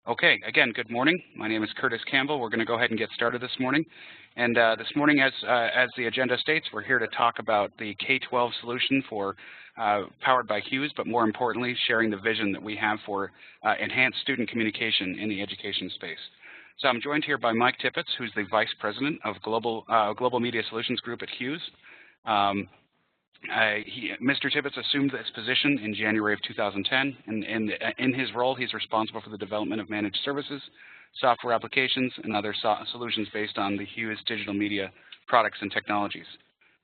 Okay, again, good morning. My name is Curtis Campbell. We're going to go ahead and get started this morning. And this morning, as the agenda states, we're here to talk about the K-12 solution for powered by Hughes, but more importantly, sharing the vision that we have for enhanced student communication in the education space. So I'm joined here by Mike Tippett, who's the Vice President of Global Media Solutions Group at Hughes. Mr. Tippett assumed this position in January of 2010, and in his role, he's responsible for the development of managed services, software applications, and other solutions based on the Hughes digital media products and technologies.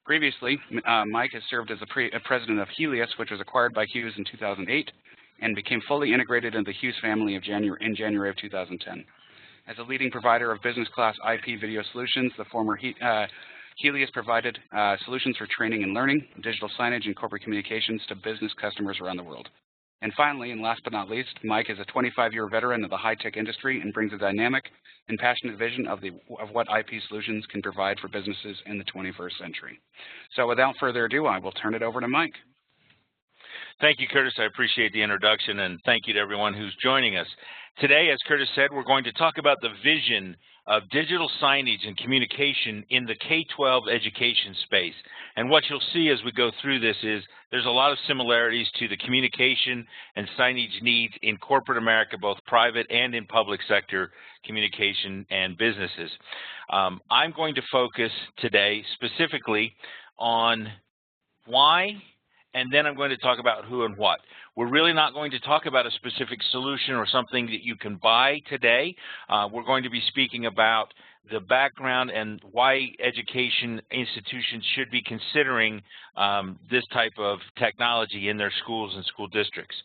Previously, Mike has served as a president of Helios, which was acquired by Hughes in 2008, and became fully integrated into the Hughes family in January of 2010. As a leading provider of business-class IP video solutions, the former Helios provided solutions for training and learning, digital signage, and corporate communications to business customers around the world. And finally, and last but not least, Mike is a 25-year veteran of the high-tech industry and brings a dynamic and passionate vision of what IP solutions can provide for businesses in the 21st century. So without further ado, I will turn it over to Mike. Thank you, Curtis. I appreciate the introduction, and thank you to everyone who's joining us. Today, as Curtis said, we're going to talk about the vision of digital signage and communication in the K-12 education space. And what you'll see as we go through this is there's a lot of similarities to the communication and signage needs in corporate America, both private and in public sector communication and businesses. I'm going to focus today specifically on why, and then I'm going to talk about who and what. We're really not going to talk about a specific solution or something that you can buy today. We're going to be speaking about the background and why education institutions should be considering this type of technology in their schools and school districts.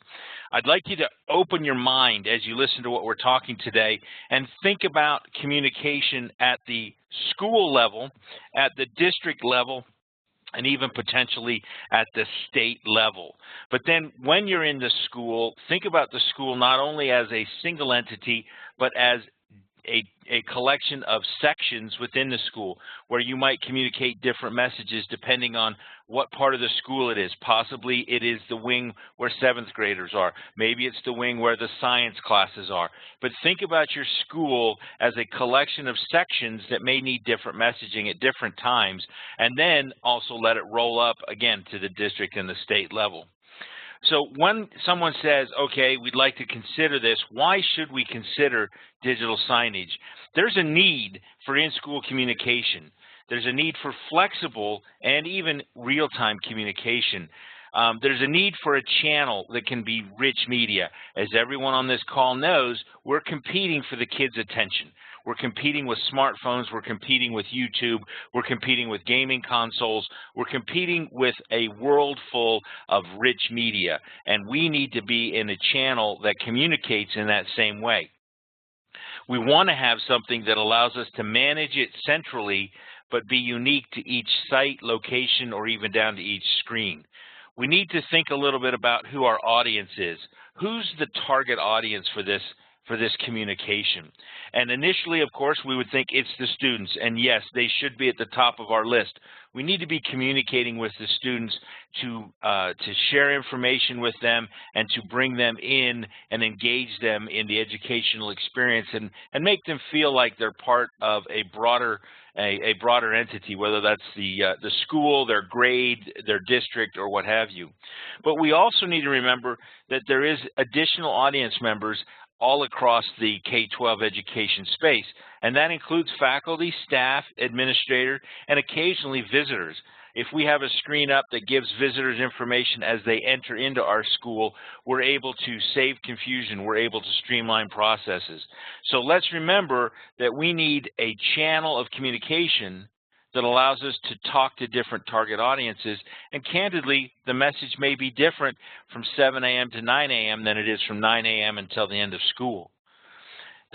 I'd like you to open your mind as you listen to what we're talking today and think about communication at the school level, at the district level, and even potentially at the state level. But then when you're in the school, think about the school not only as a single entity, but as a collection of sections within the school where you might communicate different messages depending on what part of the school it is. Possibly it is the wing where 7th graders are. Maybe it's the wing where the science classes are. But think about your school as a collection of sections that may need different messaging at different times, and then also let it roll up again to the district and the state level. So when someone says, okay, we'd like to consider this, why should we consider digital signage? There's a need for in-school communication. There's a need for flexible and even real-time communication. There's a need for a channel that can be rich media. As everyone on this call knows, we're competing for the kids' attention. We're competing with smartphones, we're competing with YouTube, we're competing with gaming consoles, we're competing with a world full of rich media, and we need to be in a channel that communicates in that same way. We want to have something that allows us to manage it centrally, but be unique to each site, location, or even down to each screen. We need to think a little bit about who our audience is. Who's the target audience for this communication? And initially, of course, we would think it's the students, and yes, they should be at the top of our list. We need to be communicating with the students to share information with them and to bring them in and engage them in the educational experience and make them feel like they're part of a broader entity, whether that's the school, their grade, their district, or what have you. But we also need to remember that there is additional audience members all across the K-12 education space, and that includes faculty, staff, administrator, and occasionally visitors. If we have a screen up that gives visitors information as they enter into our school, we're able to save confusion, we're able to streamline processes. So let's remember that we need a channel of communication that allows us to talk to different target audiences, and candidly, the message may be different from 7 a.m. to 9 a.m. than it is from 9 a.m. until the end of school.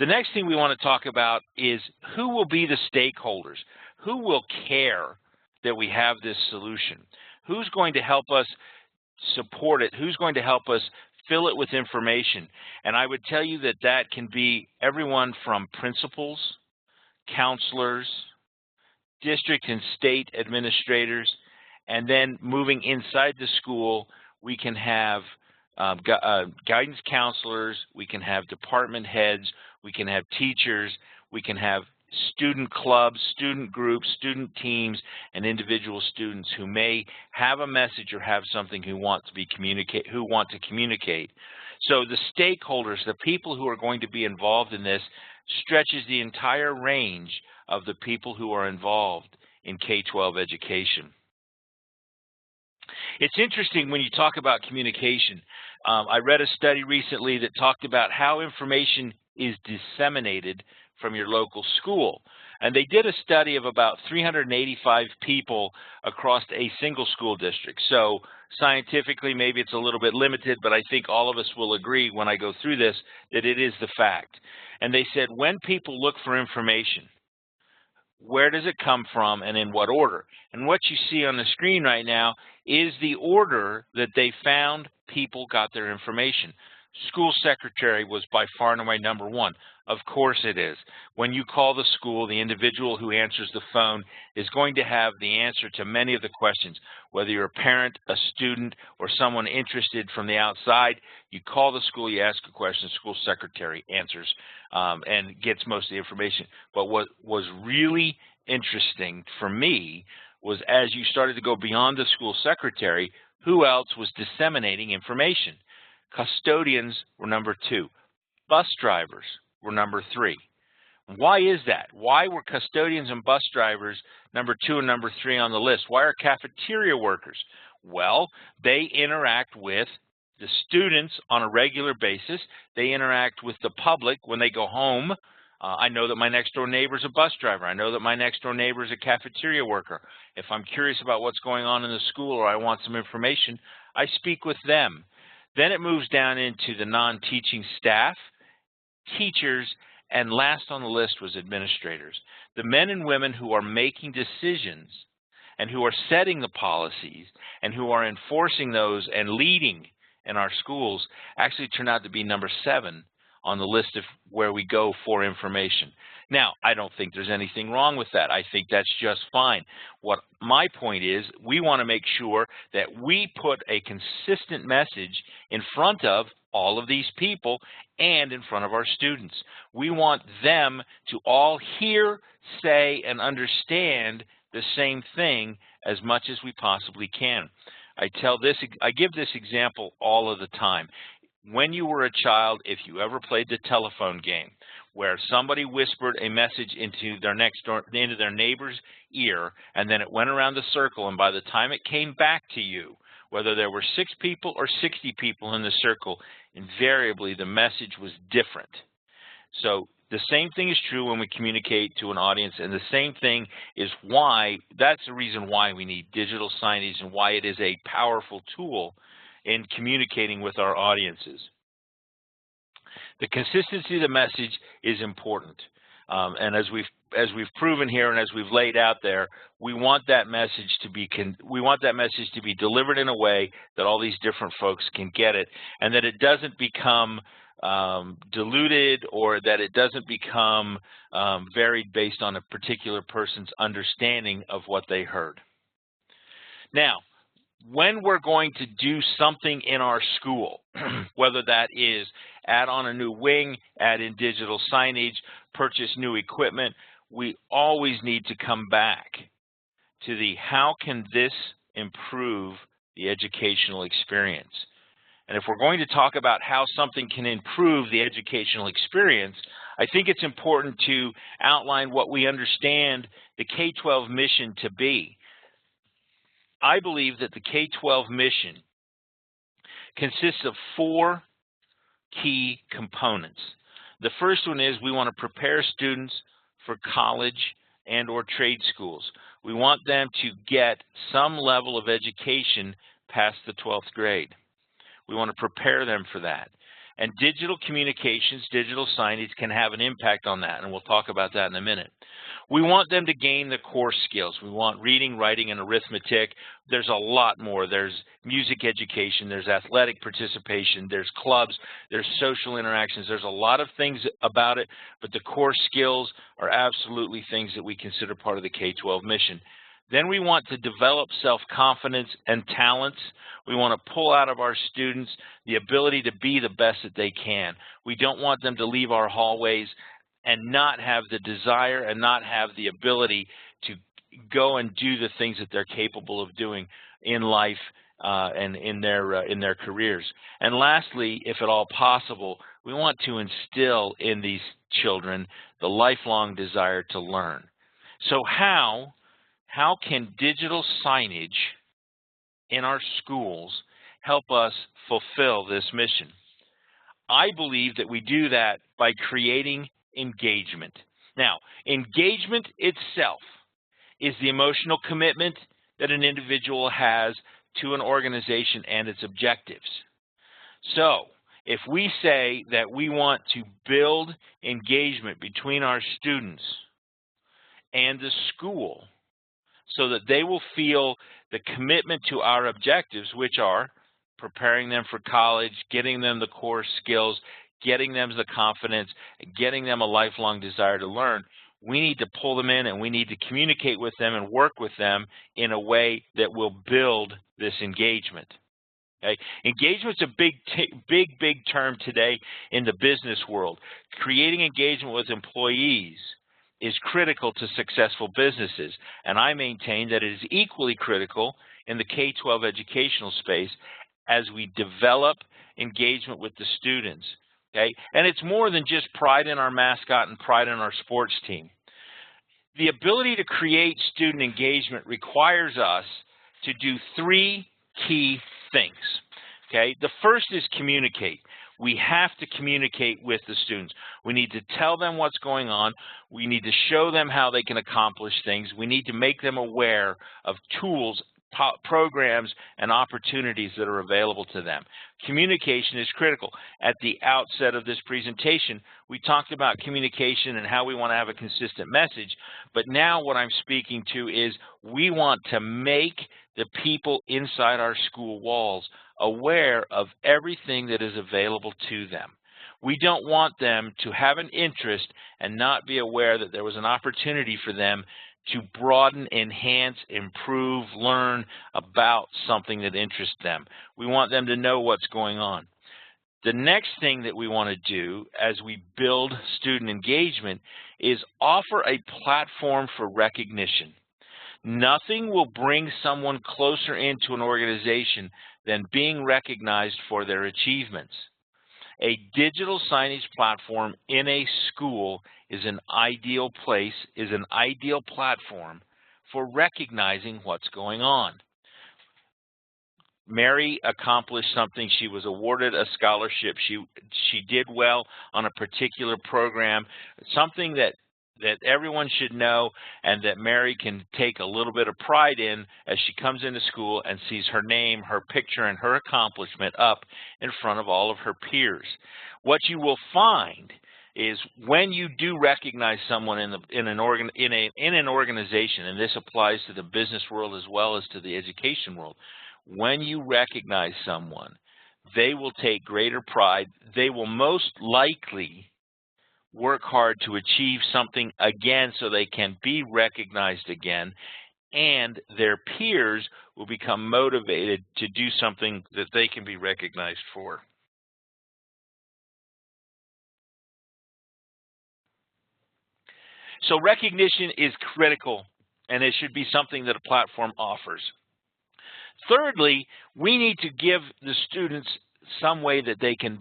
The next thing we want to talk about is who will be the stakeholders? Who will care that we have this solution? Who's going to help us support it? Who's going to help us fill it with information? And I would tell you that that can be everyone from principals, counselors, district and state administrators, and then moving inside the school, we can have guidance counselors, we can have department heads, we can have teachers, we can have student clubs, student groups, student teams, and individual students who may have a message or have something who want to communicate. So the stakeholders, the people who are going to be involved in this, stretches the entire range of the people who are involved in K-12 education. It's interesting when you talk about communication. I read a study recently that talked about how information is disseminated from your local school. And they did a study of about 385 people across a single school district. So scientifically, maybe it's a little bit limited, but I think all of us will agree when I go through this that it is the fact. And they said when people look for information, where does it come from and in what order? And what you see on the screen right now is the order that they found people got their information. School secretary was by far and away number one. Of course it is. When you call the school, the individual who answers the phone is going to have the answer to many of the questions. Whether you're a parent, a student, or someone interested from the outside, you call the school, you ask a question, the school secretary answers and gets most of the information. But what was really interesting for me was as you started to go beyond the school secretary, who else was disseminating information? Custodians were number two. Bus drivers were number three. Why is that? Why were custodians and bus drivers number two and number three on the list? Why are cafeteria workers? Well, they interact with the students on a regular basis. They interact with the public when they go home. I know that my next door neighbor is a bus driver. I know that my next door neighbor is a cafeteria worker. If I'm curious about what's going on in the school or I want some information, I speak with them. Then it moves down into the non-teaching staff, teachers, and last on the list was administrators. The men and women who are making decisions and who are setting the policies and who are enforcing those and leading in our schools actually turn out to be number 7 on the list of where we go for information. Now, I don't think there's anything wrong with that. I think that's just fine. What my point is, we want to make sure that we put a consistent message in front of all of these people and in front of our students. We want them to all hear, say, and understand the same thing as much as we possibly can. I give this example all of the time. When you were a child, if you ever played the telephone game, where somebody whispered a message into their neighbor's ear, and then it went around the circle, and by the time it came back to you, whether there were 6 people or 60 people in the circle, invariably the message was different. So the same thing is true when we communicate to an audience, and the same thing is that's the reason why we need digital signage and why it is a powerful tool in communicating with our audiences. The consistency of the message is important, and as we've proven here and as we've laid out there, we want that message to be delivered in a way that all these different folks can get it, and that it doesn't become diluted or that it doesn't become varied based on a particular person's understanding of what they heard. Now, when we're going to do something in our school, whether that is add on a new wing, add in digital signage, purchase new equipment, we always need to come back to the how can this improve the educational experience. And if we're going to talk about how something can improve the educational experience, I think it's important to outline what we understand the K-12 mission to be. I believe that the K-12 mission consists of 4 key components. The first one is we want to prepare students for college and or trade schools. We want them to get some level of education past the 12th grade. We want to prepare them for that. And digital communications, digital signage can have an impact on that, and we'll talk about that in a minute. We want them to gain the core skills. We want reading, writing, and arithmetic. There's a lot more. There's music education. There's athletic participation. There's clubs. There's social interactions. There's a lot of things about it, but the core skills are absolutely things that we consider part of the K-12 mission. Then we want to develop self-confidence and talents. We want to pull out of our students the ability to be the best that they can. We don't want them to leave our hallways and not have the desire and not have the ability to go and do the things that they're capable of doing in life and in their careers. And lastly, if at all possible, we want to instill in these children the lifelong desire to learn. So how can digital signage in our schools help us fulfill this mission? I believe that we do that by creating engagement. Now, engagement itself is the emotional commitment that an individual has to an organization and its objectives. So, if we say that we want to build engagement between our students and the school so that they will feel the commitment to our objectives, which are preparing them for college, getting them the core skills, getting them the confidence, getting them a lifelong desire to learn, we need to pull them in and we need to communicate with them and work with them in a way that will build this engagement. Okay? Engagement's a big term today in the business world. Creating engagement with employees is critical to successful businesses, and I maintain that it is equally critical in the K-12 educational space as we develop engagement with the students. Okay? And it's more than just pride in our mascot and pride in our sports team. The ability to create student engagement requires us to do three key things. Okay? The first is communicate. We have to communicate with the students. We need to tell them what's going on. We need to show them how they can accomplish things. We need to make them aware of tools, programs, and opportunities that are available to them. Communication is critical. At the outset of this presentation, we talked about communication and how we want to have a consistent message, but now what I'm speaking to is we want to make the people inside our school walls aware of everything that is available to them. We don't want them to have an interest and not be aware that there was an opportunity for them to broaden, enhance, improve, learn about something that interests them. We want them to know what's going on. The next thing that we want to do as we build student engagement is offer a platform for recognition. Nothing will bring someone closer into an organization than being recognized for their achievements. A digital signage platform in a school is an ideal place, is an ideal platform for recognizing what's going on. Mary accomplished something. She was awarded a scholarship. She did well on a particular program, something that everyone should know and that Mary can take a little bit of pride in as she comes into school and sees her name, her picture, and her accomplishment up in front of all of her peers. What you will find is when you do recognize someone in an organization, and this applies to the business world as well as to the education world, when you recognize someone, they will take greater pride. They will most likely work hard to achieve something again so they can be recognized again, and their peers will become motivated to do something that they can be recognized for. So recognition is critical, and it should be something that a platform offers. Thirdly, we need to give the students some way that they can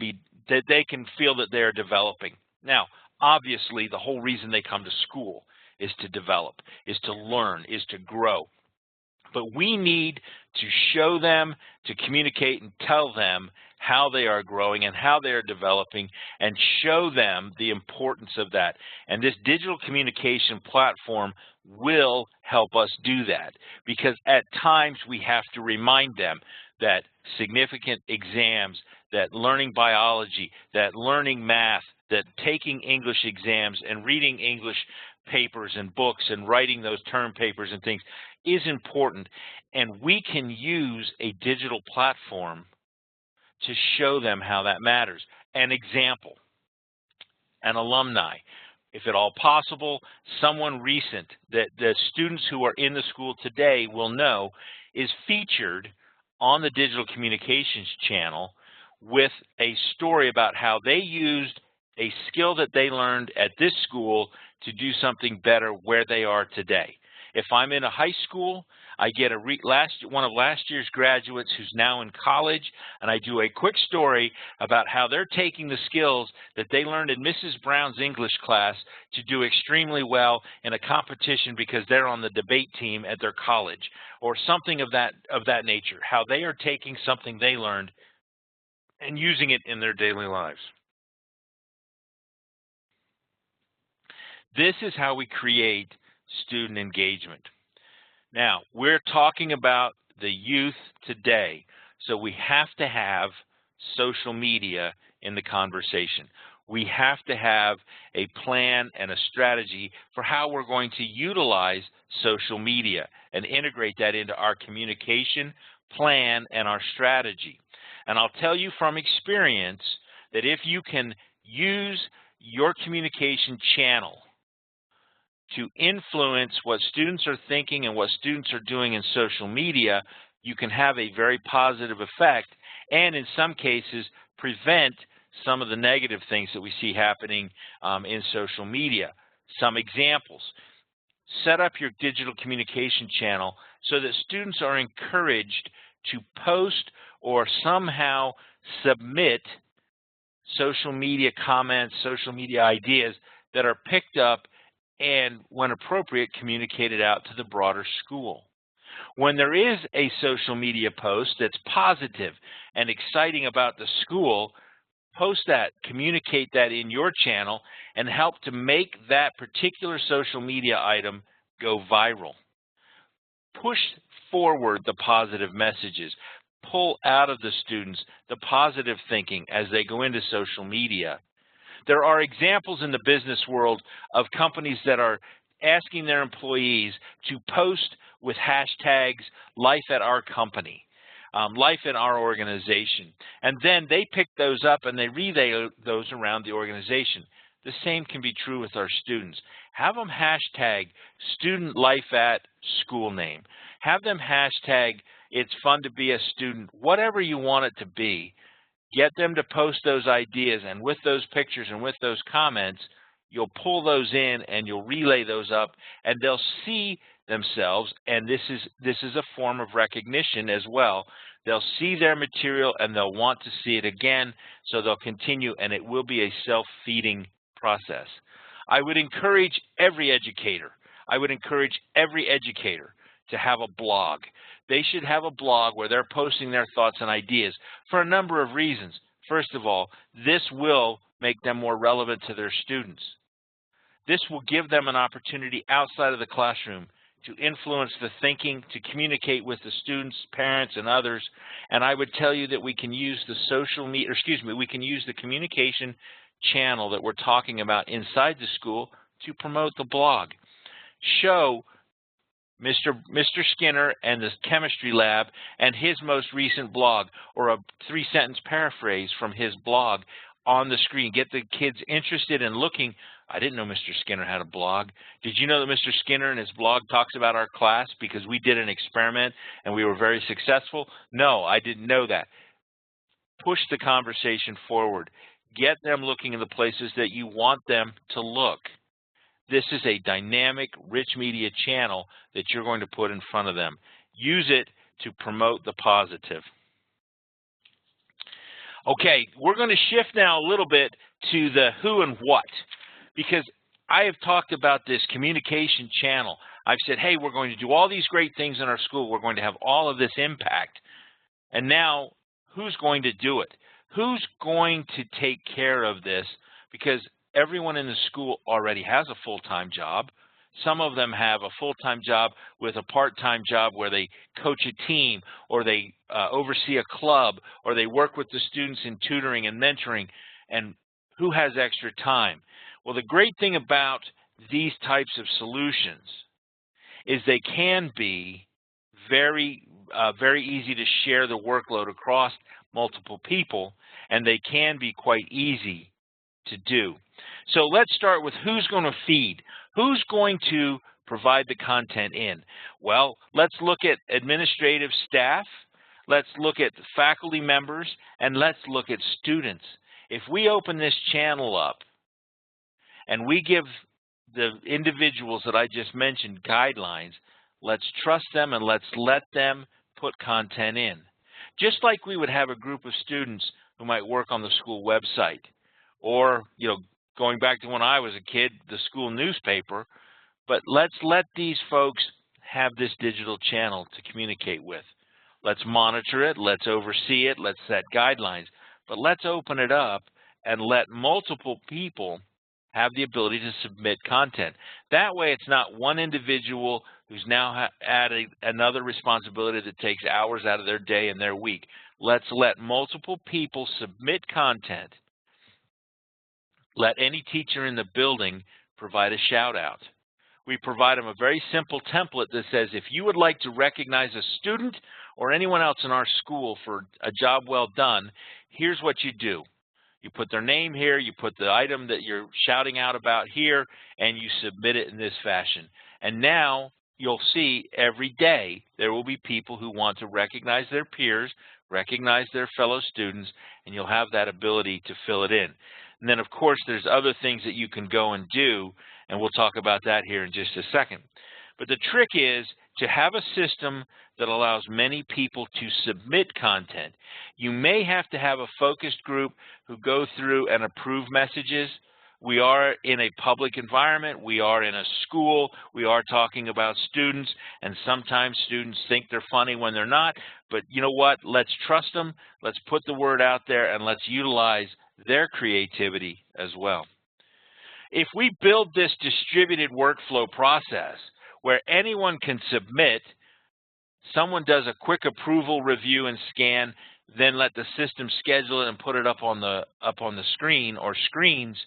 feel that they're developing. Now, obviously, the whole reason they come to school is to develop, is to learn, is to grow. But we need to show them, to communicate and tell them how they are growing and how they are developing and show them the importance of that. And this digital communication platform will help us do that, because at times we have to remind them that significant exams, that learning biology, that learning math, that taking English exams and reading English papers and books and writing those term papers and things is important. And we can use a digital platform to show them how that matters. An example, an alumni if at all possible, someone recent that the students who are in the school today will know is featured on the digital communications channel with a story about how they used a skill that they learned at this school to do something better where they are today. If I'm in a high school, I get one of last year's graduates who's now in college, and I do a quick story about how they're taking the skills that they learned in Mrs. Brown's English class to do extremely well in a competition because they're on the debate team at their college, or something of that nature, how they are taking something they learned and using it in their daily lives. This is how we create student engagement. Now, we're talking about the youth today, so we have to have social media in the conversation. We have to have a plan and a strategy for how we're going to utilize social media and integrate that into our communication plan and our strategy. And I'll tell you from experience that if you can use your communication channel to influence what students are thinking and what students are doing in social media, you can have a very positive effect and in some cases prevent some of the negative things that we see happening in social media. Some examples: set up your digital communication channel so that students are encouraged to post or somehow submit social media comments, social media ideas that are picked up and, when appropriate, communicated out to the broader school. When there is a social media post that's positive and exciting about the school, post that, communicate that in your channel, and help to make that particular social media item go viral. Push forward the positive messages. Pull out of the students the positive thinking as they go into social media. There are examples in the business world of companies that are asking their employees to post with hashtags life at our company, life in our organization, and then they pick those up and they relay those around the organization. The same can be true with our students. Have them hashtag student life at school name. Have them hashtag it's fun to be a student, whatever you want it to be. Get them to post those ideas, and with those pictures and with those comments, you'll pull those in and you'll relay those up, and they'll see themselves, and this is a form of recognition as well. They'll see their material and they'll want to see it again, so they'll continue, and it will be a self-feeding process. I would encourage every educator to have a blog. They should have a blog where they're posting their thoughts and ideas for a number of reasons. First of all, this will make them more relevant to their students. This will give them an opportunity outside of the classroom to influence the thinking, to communicate with the students, parents, and others. And I would tell you that we can use the we can use the communication channel that we're talking about inside the school to promote the blog. Show Mr. Skinner and the chemistry lab and his most recent blog, or a 3-sentence paraphrase from his blog on the screen. Get the kids interested in looking. I didn't know Mr. Skinner had a blog. Did you know that Mr. Skinner in his blog talks about our class because we did an experiment and we were very successful? No, I didn't know that. Push the conversation forward. Get them looking in the places that you want them to look. This is a dynamic, rich media channel that you're going to put in front of them. Use it to promote the positive. Okay, we're going to shift now a little bit to the who and what, because I have talked about this communication channel. I've said, hey, we're going to do all these great things in our school. We're going to have all of this impact. And now, who's going to do it? Who's going to take care of this? Because everyone in the school already has a full-time job. Some of them have a full-time job with a part-time job where they coach a team, or they oversee a club, or they work with the students in tutoring and mentoring. And who has extra time? Well, the great thing about these types of solutions is they can be very easy to share the workload across multiple people, and they can be quite easy to do. So let's start with who's going to feed. Who's going to provide the content in? Well, let's look at administrative staff, let's look at faculty members, and let's look at students. If we open this channel up and we give the individuals that I just mentioned guidelines, let's trust them and let's let them put content in. Just like we would have a group of students who might work on the school website, or, going back to when I was a kid, the school newspaper. But let's let these folks have this digital channel to communicate with. Let's monitor it, let's oversee it, let's set guidelines, but let's open it up and let multiple people have the ability to submit content. That way it's not one individual who's now adding another responsibility that takes hours out of their day and their week. Let's let multiple people submit content. Let any teacher in the building provide a shout out. We provide them a very simple template that says, if you would like to recognize a student or anyone else in our school for a job well done, here's what you do. You put their name here, you put the item that you're shouting out about here, and you submit it in this fashion. And now you'll see every day there will be people who want to recognize their peers, recognize their fellow students, and you'll have that ability to fill it in. And then, of course, there's other things that you can go and do, and we'll talk about that here in just a second. But the trick is to have a system that allows many people to submit content. You may have to have a focused group who go through and approve messages. We are in a public environment. We are in a school. We are talking about students, and sometimes students think they're funny when they're not. But you know what? Let's trust them. Let's put the word out there, and let's utilize their creativity as well. If we build this distributed workflow process where anyone can submit, someone does a quick approval, review, and scan, then let the system schedule it and put it up on the screen or screens,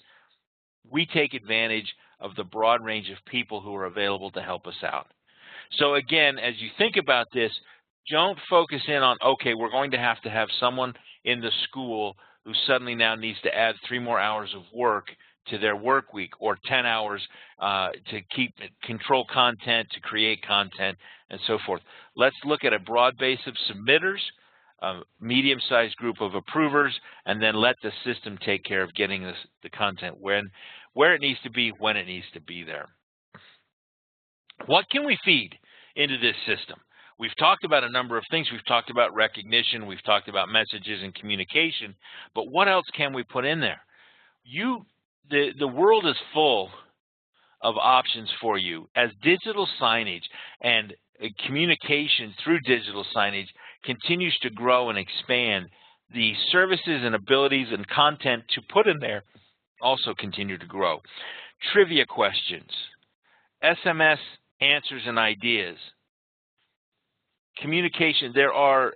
we take advantage of the broad range of people who are available to help us out. So again, as you think about this, don't focus in on, okay, we're going to have someone in the school who suddenly now needs to add 3 more hours of work to their work week, or 10 hours to control content, to create content, and so forth. Let's look at a broad base of submitters, a medium-sized group of approvers, and then let the system take care of getting the content where it needs to be, when it needs to be there. What can we feed into this system? We've talked about a number of things. We've talked about recognition. We've talked about messages and communication. But what else can we put in there? The world is full of options for you. As digital signage and communication through digital signage continues to grow and expand, the services and abilities and content to put in there also continue to grow. Trivia questions, SMS answers and ideas, communication. There are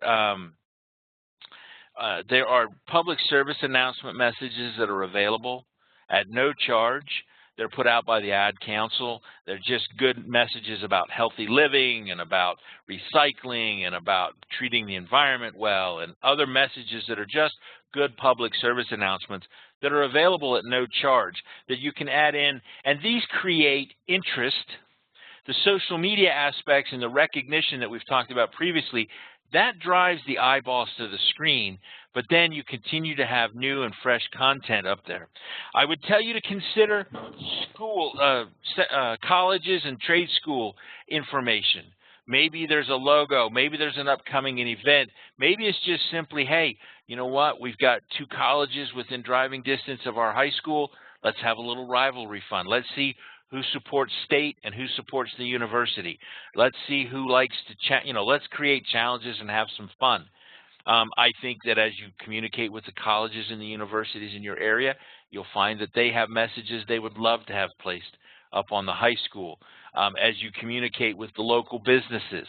public service announcement messages that are available at no charge. They're put out by the Ad Council. They're just good messages about healthy living and about recycling and about treating the environment well, and other messages that are just good public service announcements that are available at no charge that you can add in. And these create interest. The social media aspects and the recognition that we've talked about previously, that drives the eyeballs to the screen, but then you continue to have new and fresh content up there. I would tell you to consider colleges and trade school information. Maybe there's a logo, maybe there's an upcoming event, maybe it's just simply, hey, you know what, we've got 2 colleges within driving distance of our high school, let's have a little rivalry fun. Let's see who supports state and who supports the university. Let's see who likes to, let's create challenges and have some fun. I think that as you communicate with the colleges and the universities in your area, you'll find that they have messages they would love to have placed up on the high school. As you communicate with the local businesses.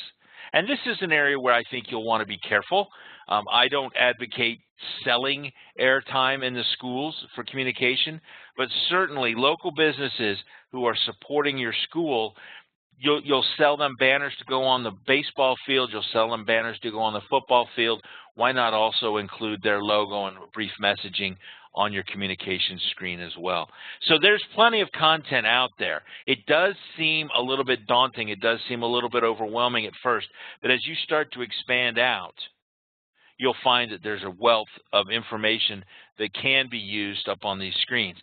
And this is an area where I think you'll want to be careful. I don't advocate selling airtime in the schools for communication, but certainly local businesses who are supporting your school, you'll sell them banners to go on the baseball field, you'll sell them banners to go on the football field. Why not also include their logo and brief messaging on your communications screen as well. So there's plenty of content out there. It does seem a little bit daunting. It does seem a little bit overwhelming at first. But as you start to expand out, you'll find that there's a wealth of information that can be used up on these screens.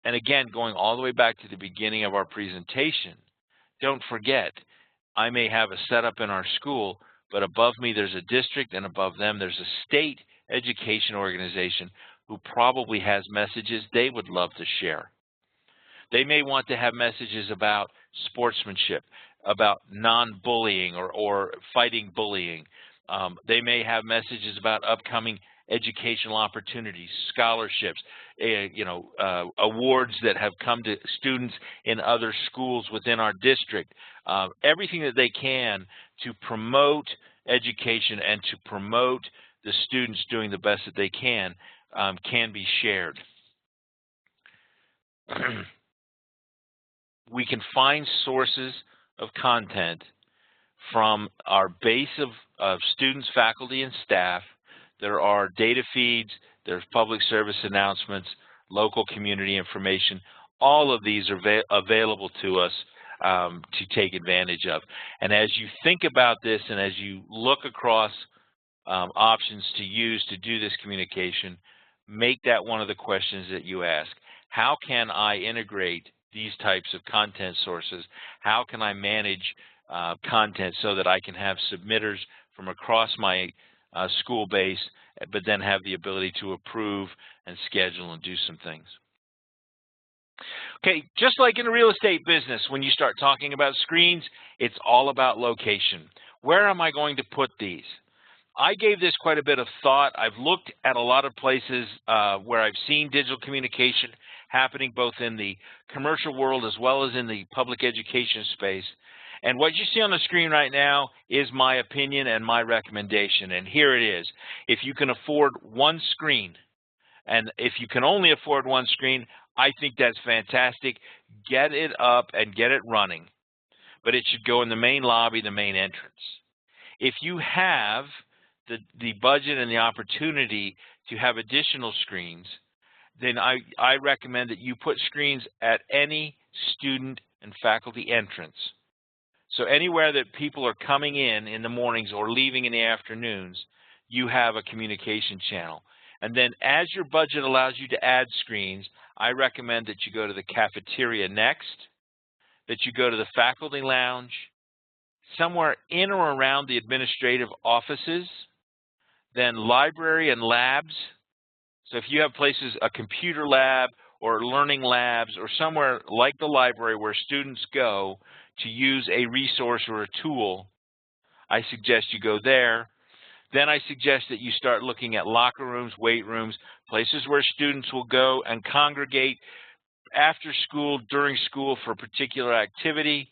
And again, going all the way back to the beginning of our presentation, don't forget, I may have a setup in our school, but above me there's a district, and above them there's a state education organization who probably has messages they would love to share. They may want to have messages about sportsmanship, about non-bullying or fighting bullying. They may have messages about upcoming educational opportunities, scholarships, awards that have come to students in other schools within our district. Everything that they can to promote education and to promote the students doing the best that they can be shared. We can find sources of content from our base of students, faculty, and staff. There are data feeds, there's public service announcements, local community information. All of these are available to us to take advantage of. And as you think about this and as you look across options to use to do this communication, make that one of the questions that you ask. How can I integrate these types of content sources? How can I manage content so that I can have submitters from across my school base, but then have the ability to approve and schedule and do some things? Okay, just like in the real estate business, when you start talking about screens, it's all about location. Where am I going to put these? I gave this quite a bit of thought. I've looked at a lot of places where I've seen digital communication happening both in the commercial world as well as in the public education space. And what you see on the screen right now is my opinion and my recommendation. And here it is. If you can afford one screen, and if you can only afford one screen, I think that's fantastic. Get it up and get it running. But it should go in the main lobby, the main entrance. If you have the budget and the opportunity to have additional screens, then I recommend that you put screens at any student and faculty entrance. So anywhere that people are coming in the mornings or leaving in the afternoons, you have a communication channel. And then as your budget allows you to add screens, I recommend that you go to the cafeteria next, that you go to the faculty lounge, somewhere in or around the administrative offices, then library and labs. So if you have places, a computer lab or learning labs or somewhere like the library where students go to use a resource or a tool, I suggest you go there. Then I suggest that you start looking at locker rooms, weight rooms, places where students will go and congregate after school, during school for a particular activity.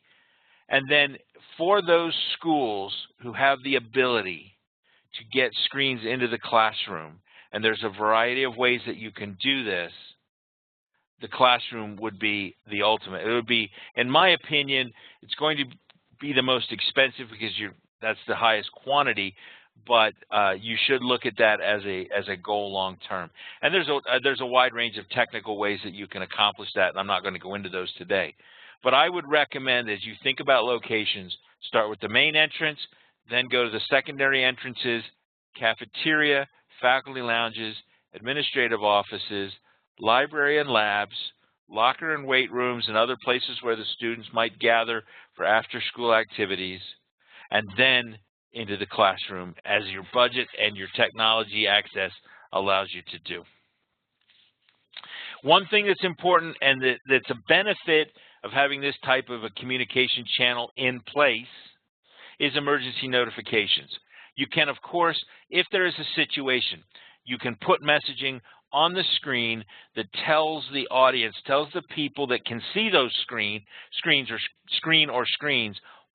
And then for those schools who have the ability to get screens into the classroom, and there's a variety of ways that you can do this, the classroom would be the ultimate. It would be, in my opinion, it's going to be the most expensive because that's the highest quantity, but you should look at that as a goal long term. And there's a wide range of technical ways that you can accomplish that, and I'm not going to go into those today. But I would recommend, as you think about locations, start with the main entrance, then go to the secondary entrances, cafeteria, faculty lounges, administrative offices, library and labs, locker and weight rooms, and other places where the students might gather for after-school activities, and then into the classroom as your budget and your technology access allows you to do. One thing that's important and that's a benefit of having this type of a communication channel in place is emergency notifications. You can, of course, if there is a situation, you can put messaging on the screen that tells the audience, tells the people that can see those screens,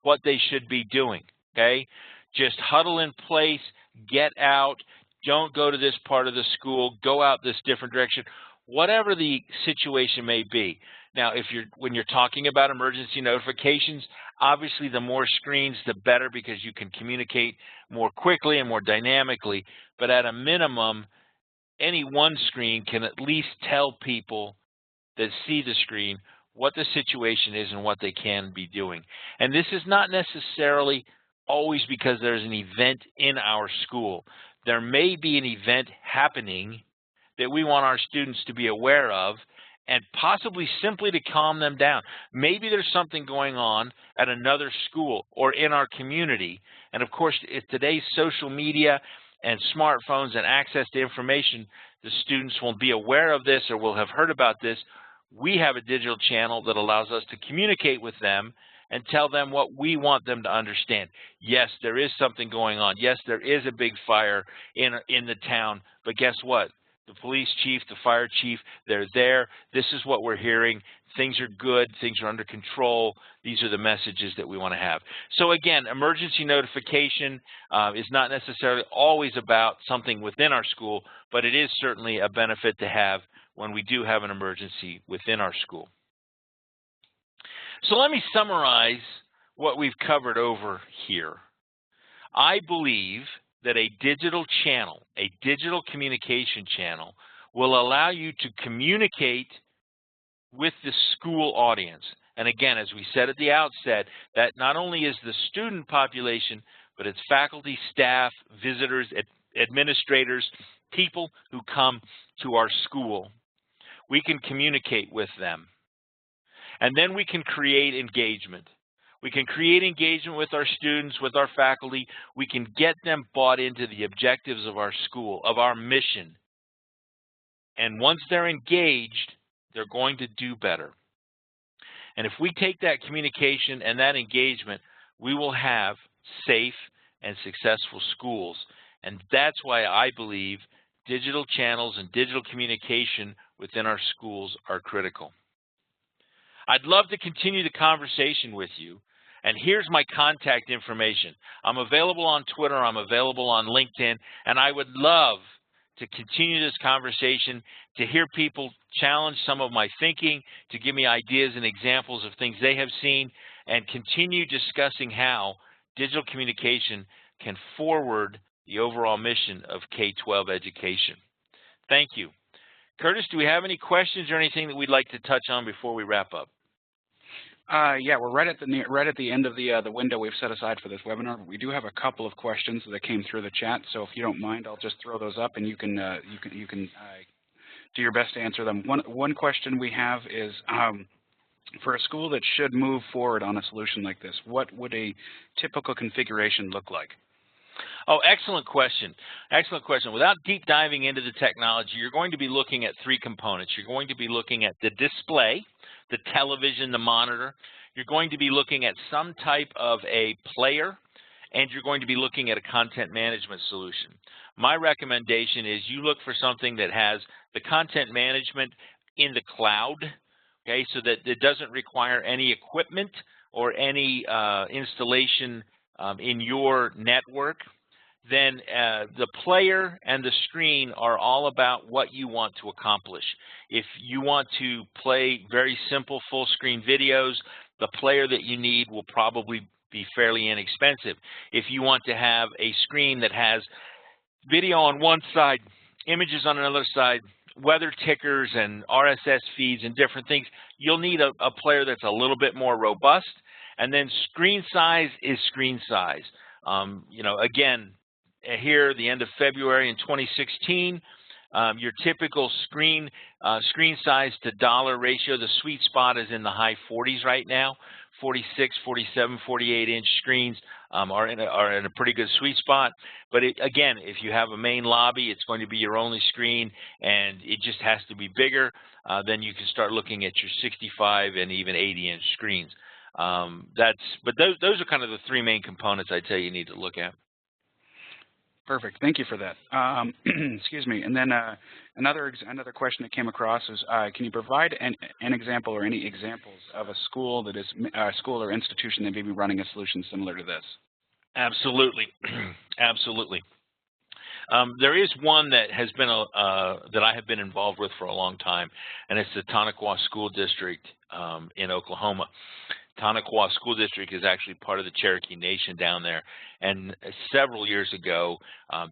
what they should be doing, okay? Just huddle in place, get out, don't go to this part of the school, go out this different direction, whatever the situation may be. Now, when you're talking about emergency notifications, obviously the more screens, the better, because you can communicate more quickly and more dynamically. But at a minimum, any one screen can at least tell people that see the screen what the situation is and what they can be doing. And this is not necessarily always because there's an event in our school. There may be an event happening that we want our students to be aware of, and possibly simply to calm them down. Maybe there's something going on at another school or in our community. And of course, if today's social media and smartphones and access to information, the students will be aware of this or will have heard about this. We have a digital channel that allows us to communicate with them and tell them what we want them to understand. Yes, there is something going on. Yes, there is a big fire in the town, but guess what? The police chief, the fire chief, they're there. This is what we're hearing. Things are good. Things are under control. These are the messages that we want to have. So again, emergency notification is not necessarily always about something within our school, but it is certainly a benefit to have when we do have an emergency within our school. So let me summarize what we've covered over here. I believe that a digital channel, a digital communication channel, will allow you to communicate with the school audience. And again, as we said at the outset, that not only is the student population, but it's faculty, staff, visitors, administrators, people who come to our school. We can communicate with them. And then we can create engagement. We can create engagement with our students, with our faculty. We can get them bought into the objectives of our school, of our mission. And once they're engaged, they're going to do better. And if we take that communication and that engagement, we will have safe and successful schools. And that's why I believe digital channels and digital communication within our schools are critical. I'd love to continue the conversation with you. And here's my contact information. I'm available on Twitter, I'm available on LinkedIn, and I would love to continue this conversation, to hear people challenge some of my thinking, to give me ideas and examples of things they have seen, and continue discussing how digital communication can forward the overall mission of K-12 education. Thank you. Curtis, do we have any questions or anything that we'd like to touch on before we wrap up? Yeah, we're right at the end of the window we've set aside for this webinar. But we do have a couple of questions that came through the chat, so if you don't mind, I'll just throw those up, and you can do your best to answer them. One question we have is, for a school that should move forward on a solution like this, what would a typical configuration look like? Oh, excellent question. Excellent question. Without deep diving into the technology, you're going to be looking at three components. You're going to be looking at the display, the television, the monitor. You're going to be looking at some type of a player, and you're going to be looking at a content management solution. My recommendation is you look for something that has the content management in the cloud, okay, so that it doesn't require any equipment or any installation in your network. Then the player and the screen are all about what you want to accomplish. If you want to play very simple full screen videos, the player that you need will probably be fairly inexpensive. If you want to have a screen that has video on one side, images on another side, weather tickers and RSS feeds and different things, you'll need a player that's a little bit more robust. And then screen size is screen size. You know, again, here, the end of February in 2016, your typical screen size to dollar ratio, the sweet spot is in the high 40s right now. 46, 47, 48-inch screens are in a pretty good sweet spot. But again, if you have a main lobby, it's going to be your only screen, and it just has to be bigger. Then you can start looking at your 65 and even 80-inch screens. But those are kind of the three main components I'd say you need to look at. Perfect. Thank you for that. Excuse me. And then another question that came across is, can you provide an example or any examples of a school that is school or institution that may be running a solution similar to this? Absolutely. Absolutely. There is one that has been that I have been involved with for a long time, and it's the Tonopah School District in Oklahoma. Tahlequah School District is actually part of the Cherokee Nation down there. And several years ago,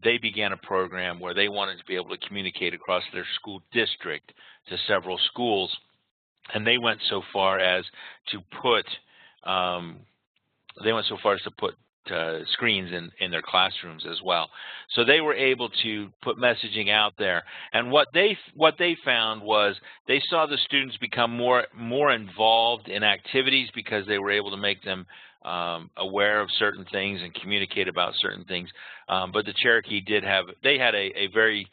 they began a program where they wanted to be able to communicate across their school district to several schools. And they went so far as to put screens in their classrooms as well. So they were able to put messaging out there. And what they found was they saw the students become more involved in activities because they were able to make them aware of certain things and communicate about certain things. But the Cherokee had a very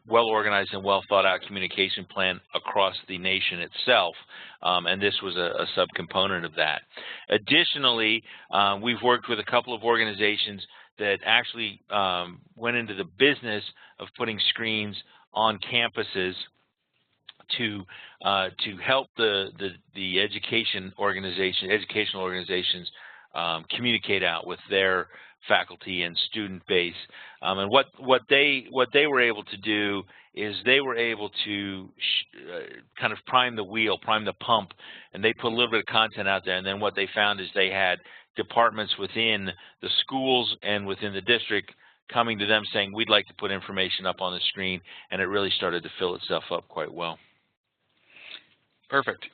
well-organized and well-thought-out communication plan across the nation itself, and this was a subcomponent of that. Additionally, we've worked with a couple of organizations that actually went into the business of putting screens on campuses to help the educational organizations communicate out with their faculty and student base. And what they were able to do is they were able to kind of prime the pump, and they put a little bit of content out there. And then what they found is they had departments within the schools and within the district coming to them saying, we'd like to put information up on the screen, and it really started to fill itself up quite well. Perfect.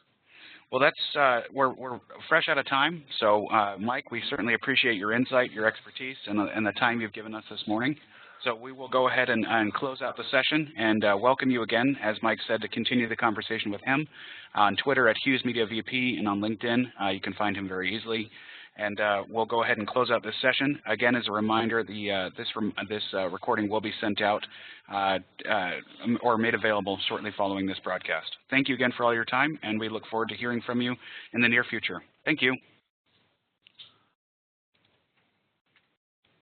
Well, that's we're fresh out of time. So, Mike, we certainly appreciate your insight, your expertise, and the time you've given us this morning. So we will go ahead and close out the session and welcome you again, as Mike said, to continue the conversation with him on Twitter at Hughes Media VP, and on LinkedIn. You can find him very easily. And we'll go ahead and close out this session. Again, as a reminder, this recording will be sent out or made available shortly following this broadcast. Thank you again for all your time, and we look forward to hearing from you in the near future. Thank you.